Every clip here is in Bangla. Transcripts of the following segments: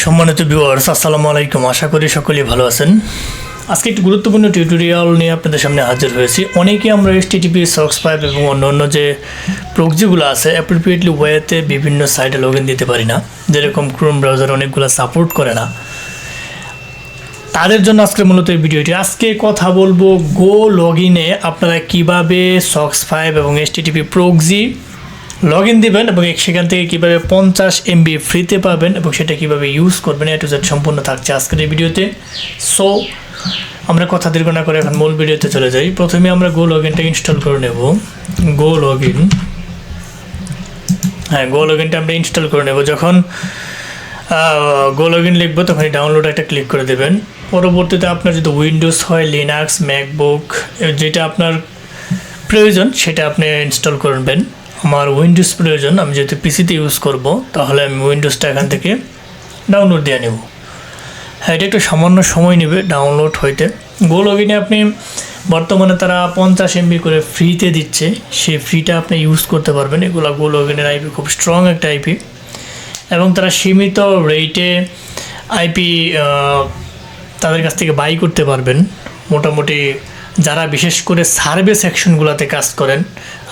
সম্মানিত ভিউয়ার্স, আসসালামু আলাইকুম। আশা করি সকলেই ভালো আছেন। আজকে একটি গুরুত্বপূর্ণ টিউটোরিয়াল নিয়ে আপনাদের সামনে হাজির হয়েছি। অনেকে আমরা HTTP সক্স পাইপ এবং অন্যান্য যে প্রক্সিগুলো আছে অ্যাপ্রোপ্রিয়েটলি ওয়েতে বিভিন্ন সাইটে লগ ইন দিতে পারি না, যেরকম ক্রোম ব্রাউজার অনেকগুলো সাপোর্ট করে না। তাদের জন্য আজকে মূলত এই ভিডিওটি। আজকে কথা বলবো গো লগ ইনে আপনারা কীভাবে সক্স পাইপ এবং HTTP প্রক্সি লগ ইন দেবেন এবং সেখান থেকে কীভাবে 50 MB ফ্রিতে পাবেন এবং সেটা কীভাবে ইউজ করবেন, A to Z সম্পূর্ণ থাকছে আজকের এই ভিডিওতে। সো আমরা কথা দীর্ঘ না করে এখন মূল ভিডিওতে চলে যাই। প্রথমে আমরা গো লগ ইনটা ইনস্টল করে নেব। গো লগ ইন, গো লগ ইনটা আমরা ইনস্টল করে নেব। যখন গো লগ ইন লিখবো তখন ডাউনলোড একটা ক্লিক করে দেবেন। পরবর্তীতে আপনার যদি উইন্ডোজ হয়, লিনাক্স, ম্যাকবুক, যেটা আপনার প্রয়োজন সেটা আপনি ইনস্টল করবেন। আমার উইন্ডোজ প্রয়োজন, আমি যেহেতু পিসিতে ইউজ করব তাহলে আমি উইন্ডোজটা এখান থেকে ডাউনলোড দিয়ে নেব। হ্যাঁ, এটা একটু সামান্য সময় নেবে ডাউনলোড হইতে। গো লগ ইনে আপনি বর্তমানে তারা 50 MB করে ফ্রিতে দিচ্ছে, সেই ফ্রিটা আপনি ইউজ করতে পারবেন। এগুলো গো লগ ইনের আইপি খুব স্ট্রং একটা আইপি এবং তারা সীমিত রেটে আইপি তাদের কাছ থেকে বাই করতে পারবেন। মোটামুটি যারা বিশেষ করে সার্ভে সেকশনগুলোতে কাজ করেন,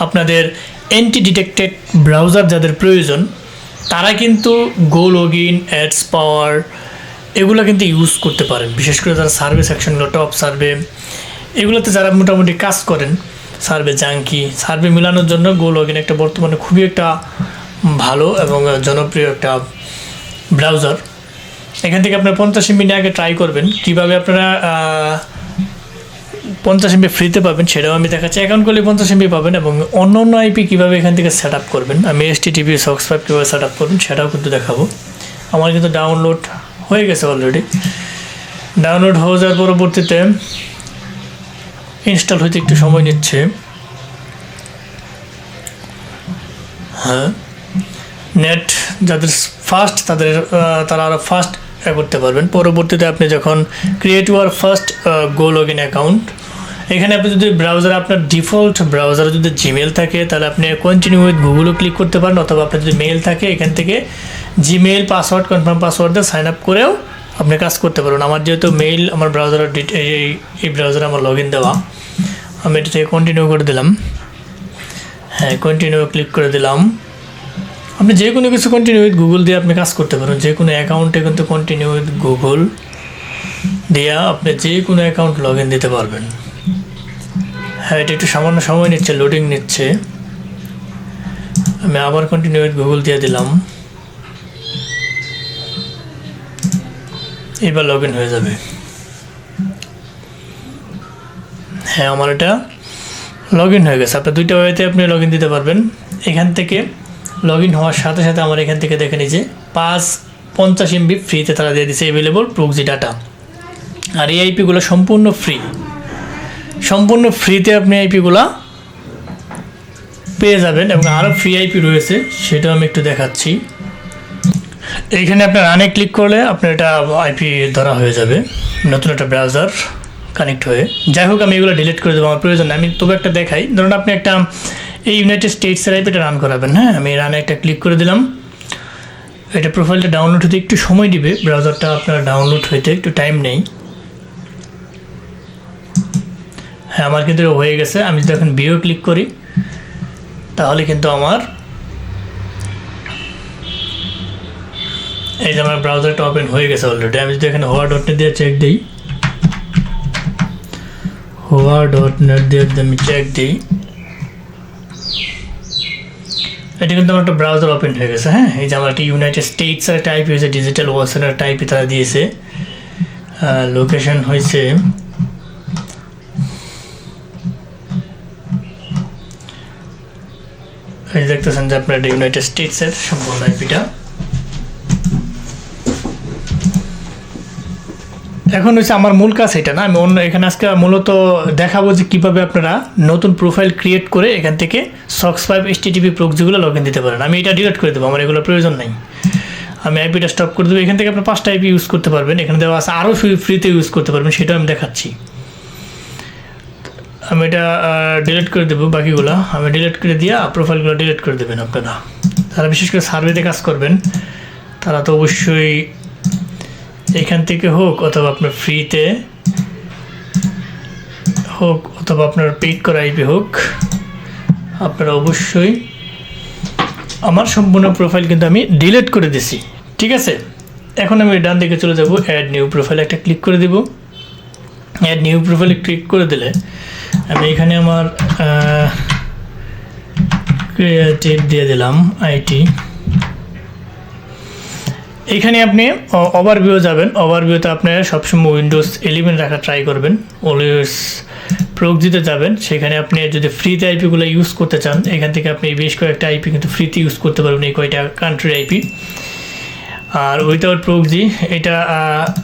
আপনাদের অ্যান্টি ডিটেক্টেড ব্রাউজার যাদের প্রয়োজন তারা কিন্তু গো লগ ইন, অ্যাডস পাওয়ার এগুলো কিন্তু ইউজ করতে পারেন। বিশেষ করে যারা সার্ভে সেকশনগুলো, টপ সার্ভে এগুলোতে যারা মোটামুটি কাজ করেন, সার্ভে জাঙ্কি, সার্ভে মেলানোর জন্য গো লগ ইন একটা বর্তমানে খুবই একটা ভালো এবং জনপ্রিয় একটা ব্রাউজার। এখান থেকে আপনার 50 MB নিয়ে আগে ট্রাই করবেন। কীভাবে আপনারা 50 MB ফ্রিতে পাবেন সেটাও আমি দেখাচ্ছি। অ্যাকাউন্ট করলে 50 MB পাবেন এবং অন্য আইপি কীভাবে এখান থেকে সেট আপ করবেন, আমি HTTP সক্স পাইপ কীভাবে সেট আপ করবেন সেটাও কিন্তু দেখাবো। আমার কিন্তু ডাউনলোড হয়ে গেছে অলরেডি। ডাউনলোড হয়ে যাওয়ার পরবর্তীতে ইনস্টল হইতে একটু সময় নিচ্ছে। হ্যাঁ, নেট যাদের ফাস্ট তারা আরও ফাস্ট করতে পারবেন। পরবর্তীতে আপনি যখন create your first go log in account, এখানে আপনি যদি ব্রাউজার, আপনার ডিফল্ট ব্রাউজারে যদি জিমেল থাকে তাহলে আপনি কন্টিনিউ উইথ গুগলও ক্লিক করতে পারেন, অথবা আপনার যদি মেল থাকে এখান থেকে জিমেল পাসওয়ার্ড, কনফার্ম পাসওয়ার্ড দিয়ে সাইন আপ করেও আপনি কাজ করতে পারবেন। আমার যেহেতু মেইল আমার ব্রাউজারের এই ব্রাউজারে আমার লগ ইন দেওয়া, আমি এটা থেকে কন্টিনিউ করে দিলাম। হ্যাঁ, কন্টিনিউ ক্লিক করে দিলাম। আপনি যে কোনো কিছু কন্টিনিউ উইথ গুগল দিয়ে আপনি কাজ করতে পারেন। যে কোনো অ্যাকাউন্টে কিন্তু কন্টিনিউ উইথ গুগল দিয়ে আপনি যে কোনো অ্যাকাউন্ট লগ ইন দিতে পারবেন। হ্যাঁ, এটা একটু সামান্য সময় নিচ্ছে, লোডিং নিচ্ছে। আমি আবার কন্টিনিউ উইথ গুগল দিয়ে দিলাম। এবার লগ ইন হয়ে যাবে। হ্যাঁ, আমার এটা লগ ইন হয়ে গেছে। আপনার দুইটা ওয়েতে আপনি লগ ইন দিতে পারবেন। এখান থেকে লগ ইন হওয়ার সাথে সাথে আমার এখান থেকে দেখে নিয়েছে 50 MB ফ্রিতে তারা দিয়ে দিচ্ছে অ্যাভেলেবল প্রক্সি ডাটা। আর এই আইপিগুলো সম্পূর্ণ ফ্রি, সম্পূর্ণ ফ্রিতে আপনি আইপিগুলো পেয়ে যাবেন। এবং আরও ফ্রি আইপি রয়েছে, সেটাও আমি একটু দেখাচ্ছি। এইখানে আপনার রানে ক্লিক করলে আপনার এটা আইপি ধরা হয়ে যাবে, নতুন একটা ব্রাউজার কানেক্ট হয়ে। যাই হোক, আমি এগুলো ডিলিট করে দেবো, আমার প্রয়োজন নেই। আমি তবে একটা দেখাই, ধরুন আপনি একটা এই ইউনাইটেড স্টেটসের আইপিটা রান করাবেন। হ্যাঁ, আমি রানে একটা ক্লিক করে দিলাম। এটা প্রোফাইলটা ডাউনলোড হতে একটু সময় দিবে, ব্রাউজারটা আপনার ডাউনলোড হইতে একটু টাইম নেই। হ্যাঁ, আমার কিন্তু হয়ে গেছে। আমি যদি এখন ভিউ ক্লিক করি তাহলে কিন্তু আমার এই যে আমার ব্রাউজারটা ওপেন হয়ে গেছে অলরেডি। আমি যদি এখানে hoa.net দিয়ে চেক দিই, hoa.net দিয়ে আমি চেক দিই, এটা কিন্তু আমার একটা ব্রাউজার ওপেন হয়ে গেছে। হ্যাঁ, এই যে আমার একটা ইউনাইটেড স্টেটসের টাইপ হয়েছে, ডিজিটাল ওয়াশনের টাইপই তারা দিয়েছে, লোকেশন হয়েছে এই দেখতেছেন যে আপনার ইউনাইটেড স্টেটসের সম্পূর্ণ আইপিটা। এখন হচ্ছে আমার মূল কাজ এটা না, আমি অন্য এখানে আজকে মূলত দেখাবো যে কীভাবে আপনারা নতুন প্রোফাইল ক্রিয়েট করে এখান থেকে সক্স পাইপ HTTP প্রক্সিগুলো লগ ইন দিতে পারেন। আমি এটা ডিলিট করে দেবো, আমার এগুলো প্রয়োজন নেই। আমি আইপিটা স্টপ করে দেবো। এখান থেকে আপনি 5টা আইপি ইউজ করতে পারবেন, এখানে দেওয়া আছে আরও ফ্রিতে ইউজ করতে পারবেন, সেটাও আমি দেখাচ্ছি। আমি এটা ডিলিট করে দেবো, বাকিগুলো আমি ডিলিট করে দিয়ে প্রোফাইলগুলো ডিলিট করে দেবেন। আপনারা যারা বিশেষ করে সার্ভেতে কাজ করবেন তারা তো অবশ্যই এখান থেকে হোক অথবা আপনার ফ্রিতে হোক অথবা আপনার পেইড করা আইপি হোক, আপনারা অবশ্যই আমার সম্পূর্ণ প্রোফাইল কিন্তু আমি ডিলিট করে দিছি। ঠিক আছে, এখন আমি ডান দিকে চলে যাব, অ্যাড নিউ প্রোফাইল একটা ক্লিক করে দিব। অ্যাড নিউ প্রোফাইলে ক্লিক করে দিলে আমি এখানে আমার ক্রিয়েটিভ দিয়ে দিলাম আইটি। এইখানে আপনি ওভারভিউ যাবেন, ওভারভিউতে আপনার সবসময় উইন্ডোজ 11 রাখা ট্রাই করবেন। অলওয়েজ প্রক্সিতে যাবেন, সেখানে আপনি যদি ফ্রিতে আইপিগুলো ইউজ করতে চান এখান থেকে আপনি বেশ কয়েকটা আইপি কিন্তু ফ্রিতে ইউজ করতে পারবেন, এই কয়টা কান্ট্রির আইপি। আর উইথাউট প্রক্সি এটা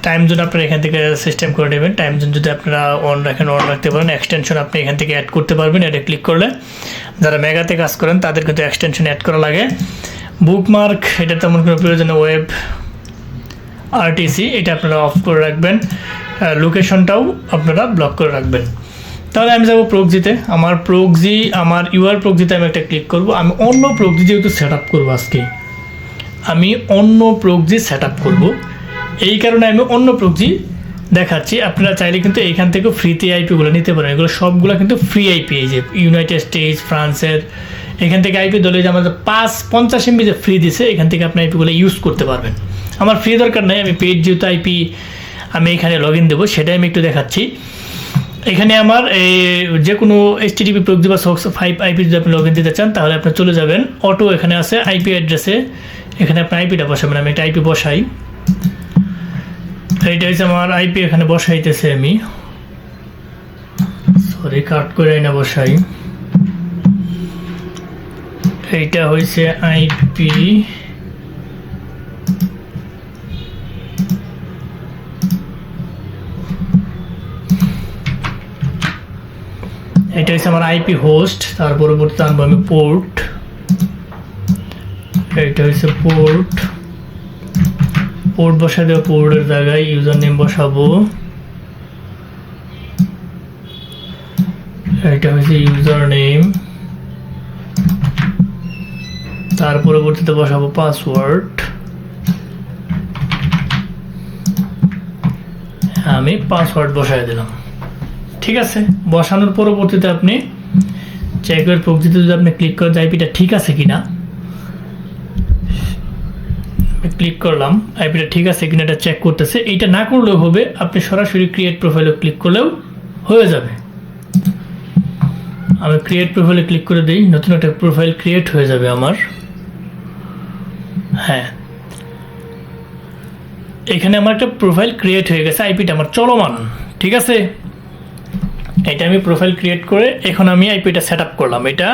টাইম জোন আপনারা এখান থেকে সিস্টেম করে নেবেন। টাইম জোন যদি আপনারা অন রাখেন অন রাখতে পারেন, এক্সটেনশন আপনি এখান থেকে অ্যাড করতে পারবেন। এটা ক্লিক করলে যারা মেগাতে কাজ করেন তাদের কিন্তু এক্সটেনশন অ্যাড করা লাগে। বুকমার্ক এটা তেমন কোনো প্রয়োজন, ওয়েব আরটিসি এটা আপনারা অফ করে রাখবেন। লোকেশনটাও আপনারা ব্লক করে রাখবেন। তাহলে আমি যাবো প্রক্সিতে। আমার ইউআর প্রক্সিতে আমি একটা ক্লিক করব। আমি অন্য প্রক্সি যেহেতু সেট আপ করবো, আজকে আমি অন্য প্রক্সি সেট আপ করবো, এই কারণে আমি অন্য প্রক্সি দেখাচ্ছি। আপনারা চাইলে কিন্তু এইখান থেকে ফ্রিতে আইপিগুলো নিতে পারেন। এগুলো সবগুলো কিন্তু ফ্রি আইপি। এই যে ইউনাইটেড স্টেটস, ফ্রান্সের এখান থেকে আইপি ধরলে যে আমাদের 50 MB যে ফ্রি দিছে, এখান থেকে আপনি আইপিগুলো ইউজ করতে পারবেন। আমার ফ্রি দরকার নেই, আমি পেড যেহেতু আইপি আমি এখানে লগ ইন দেবো সেটাই আমি একটু দেখাচ্ছি। এখানে আমার এই যে কোনো HTTP প্রক্সি বা SOCKS 5 আইপি যদি আপনি লগ ইন দিতে চান তাহলে আপনি চলে যাবেন, অটো এখানে আছে আইপি অ্যাড্রেসে, এখানে আপনি আইপিটা বসাবেন। আমি একটা আইপি বসাই, এইটা হচ্ছে আমার আইপি, এখানে বসাইতেছে আমি, সরি কাট করে না বসাই। এইটা হয়েছে আইপি এটা হচ্ছে আমার আইপি হোস্ট, তার পরবর্তীতে আনবো আমি পোর্ট। এটা হচ্ছে পোর্ট বসাই দেবো, পোর্টের জায়গায় ইউজার নেম বসাবো। এটা হচ্ছে ইউজার নেম, তার পরবর্তীতে বসাবো পাসওয়ার্ড। আমি পাসওয়ার্ড বসাই দিলাম। ঠিক আছে, বসানোর পরবর্তীতে আপনি চেকের প্রক্সিতে যদি আপনি ক্লিক করেন আইপিটা ঠিক আছে কিনা, ক্লিক করলাম আইপিটা ঠিক আছে কিনা এটা চেক করতেছে। এইটা না করলেও হবে, আপনি সরাসরি ক্রিয়েট প্রোফাইলে ক্লিক করলেও হয়ে যাবে। আমি ক্রিয়েট প্রোফাইলে ক্লিক করে দিই, নতুন একটা প্রোফাইল ক্রিয়েট হয়ে যাবে আমার। হ্যাঁ, এখানে আমার একটা প্রোফাইল ক্রিয়েট হয়ে গেছে, আইপিটা আমার চলমান। ঠিক আছে, এটা আমি প্রোফাইল ক্রিয়েট করে এখন আমি আইপিটা সেট আপ করলাম। এটা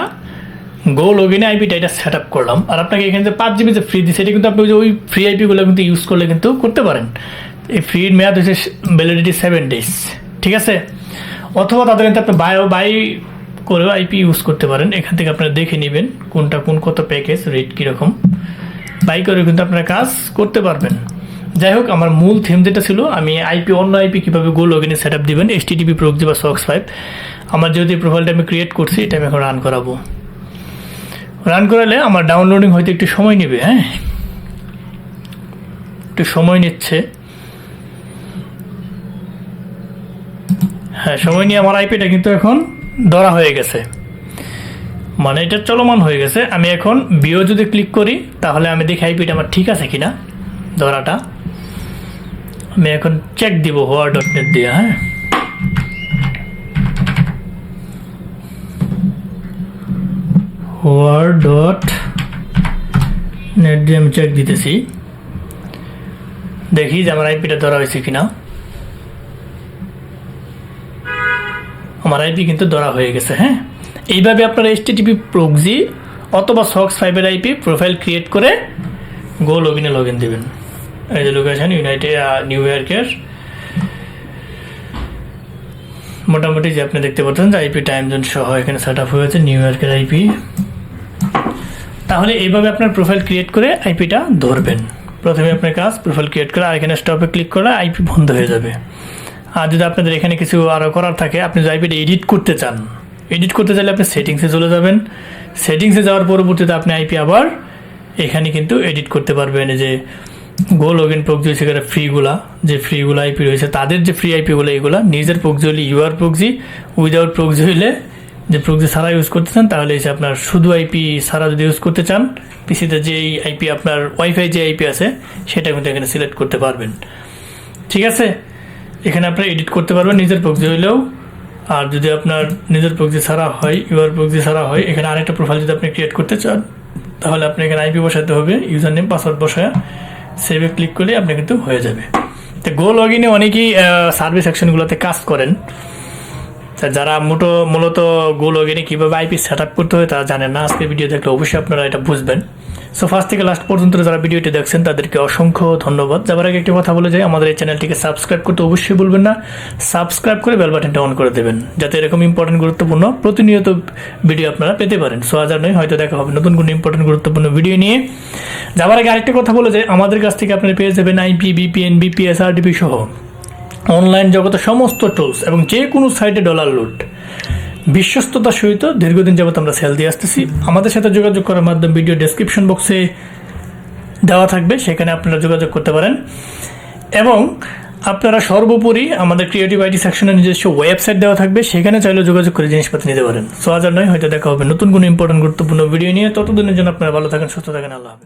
গো লগইনে আইপিটা এটা সেট আপ করলাম। আর আপনাকে এখানে যে 5 GB যে ফ্রি দিচ্ছে, এটা কিন্তু আপনি ওই ফ্রি আইপিগুলো কিন্তু ইউজ করলে কিন্তু করতে পারেন। এই ফ্রির মেয়াদ হচ্ছে ভ্যালিডিটি 7 days। ঠিক আছে, অথবা তাদের কিন্তু আপনি বাই করেও আইপি ইউজ করতে পারেন। এখান থেকে আপনারা দেখে নেবেন কোনটা কত প্যাকেজ, রেট কীরকম, বাই করে কিন্তু আপনারা কাজ করতে পারবেন। যাই হোক, আমার মূল থিম যেটা ছিল আমি অন্য আইপি কীভাবে গো লগইনে সেট আপ দেবেন, HTTP প্রক্সি বা SOCKS 5। আমার যেহেতু এই প্রোফাইলটা আমি ক্রিয়েট করছি, এটা আমি এখন রান করাবো। রান করালে আমার ডাউনলোডিং হয়তো একটু সময় নেবে। হ্যাঁ, একটু সময় নিচ্ছে। হ্যাঁ, সময় নিয়ে আমার আইপিটা কিন্তু এখন ধরা হয়ে গেছে, মানে এটা চলমান হয়ে গেছে। আমি এখন ভিও যদি ক্লিক করি তাহলে আমি দেখি আইপিটা আমার ঠিক আছে কিনা ধরাটা। আমি এখন চেক দিব হোয়ার.নেট দিয়ে। হ্যাঁ, হোয়ার.নেট দিয়ে আমি চেক দিতেছি, দেখি যে আমার আইপিটা ধরা হয়েছে কিনা। আমার আইপি কিন্তু ধরা হয়ে গেছে। হ্যাঁ, এইভাবে আপনারা HTTP প্রক্সি অথবা SOCKS 5 এর আইপি প্রোফাইল ক্রিয়েট করে গো লগইনে লগ ইন দেবেন। এই যে লোকেশন ইউনাইটেড নিউ ইয়র্কের, মোটামুটি যে আপনি দেখতে পাচ্ছেন যে আইপি টাইম জোন সহ এখানে সেট আপ হয়েছে নিউ ইয়র্কের আইপি। তাহলে এইভাবে আপনার প্রোফাইল ক্রিয়েট করে আইপিটা ধরবেন। প্রথমে আপনার কাজ প্রোফাইল ক্রিয়েট করে, আর এখানে স্টপে ক্লিক করলে আইপি বন্ধ হয়ে যাবে। আর যদি আপনাদের এখানে কিছু আরও করার থাকে, আপনি যদি আইপিটা এডিট করতে চান, এডিট করতে চাইলে আপনি সেটিংসে চলে যাবেন। সেটিংসে যাওয়ার পরবর্তীতে আপনি আইপি আবার এখানে কিন্তু এডিট করতে পারবেন। যে গো লগ ইন প্রক্সি সেখানে ফ্রিগুলা আইপি রয়েছে, তাদের যে ফ্রি আইপিগুলো এগুলো নিজের প্রক্সি হলে ইউআর প্রক্সি, উইদাউট প্রক্সি হইলে যে প্রক্সি ছাড়া ইউজ করতে চান তাহলে এসে আপনার শুধু আইপি ছাড়া যদি ইউজ করতে চান পিসিতে যে আইপি আপনার ওয়াইফাই যে আইপি আছে সেটা কিন্তু এখানে সিলেক্ট করতে পারবেন। ঠিক আছে, এখানে আপনারা এডিট করতে পারবেন নিজের প্রক্সি হইলেও। আর যদি আপনার নিজের প্রক্সি ছাড়া হয়, ইউআর প্রক্সি ছাড়া হয়, এখানে আরেকটা প্রোফাইল যদি আপনি ক্রিয়েট করতে চান তাহলে আপনি এখানে আইপি বসাতে হবে, ইউজার নেম পাসওয়ার্ড বসায় সেভে ক্লিক করলে আপনি কিন্তু হয়ে যাবে। তো গো লগ ইনে অনেকেই সার্ভিস সেকশনগুলোতে কাজ করেন, যারা মূলত গো লগ ইনে কীভাবে আইপি সেট আপ করতে হয় তারা জানেন না। আজকে ভিডিও দেখলে অবশ্যই আপনারা এটা বুঝবেন। সো ফার্স্ট থেকে লাস্ট পর্যন্ত যারা ভিডিওটি দেখছেন তাদেরকে অসংখ্য ধন্যবাদ। যাবার আগে একটি কথা বলে যাই, আমাদের এই চ্যানেলটিকে সাবস্ক্রাইব করতে অবশ্যই ভুলবেন না। সাবস্ক্রাইব করে বেল বাটনটা অন করে দেবেন যাতে এরকম ইম্পর্টেন্ট গুরুত্বপূর্ণ প্রতিনিয়ত ভিডিও আপনারা পেতে পারেন। সো আজ আর নয়, হয়তো দেখা হবে নতুন কোনো ইম্পর্টেন্ট গুরুত্বপূর্ণ ভিডিও নিয়ে। যাবার আগে আরেকটা কথা বলে যাই, আমাদের কাছ থেকে আপনারা পেয়ে যাবেন আইপি, বিপিএন, বিপিএস, আরডিপি সহ অনলাইন জগতের সমস্ত টুলস এবং যে কোনো সাইটে ডলার লুট বিশ্বস্ততার সহিত দীর্ঘদিন যাবত আমরা সেল দিয়ে আসতেছি। আমাদের সাথে যোগাযোগ করার মাধ্যমে ভিডিও ডেসক্রিপশন বক্সে দেওয়া থাকবে, সেখানে আপনারা যোগাযোগ করতে পারেন। এবং আপনারা সর্বোপরি আমাদের ক্রিয়েটিভ আইটি সেকশনে নিজস্ব ওয়েবসাইট দেওয়া থাকবে, সেখানে চাইলে যোগাযোগ করে জিনিসপত্র নিতে পারেন। সো আজ আর নয়, হয়তো দেখা হবে নতুন কোনো ইম্পর্টেন্ট গুরুত্বপূর্ণ ভিডিও নিয়ে। ততদিনের জন্য আপনারা ভালো থাকেন, সুস্থ থাকেন, আল্লাহ হাফেজ।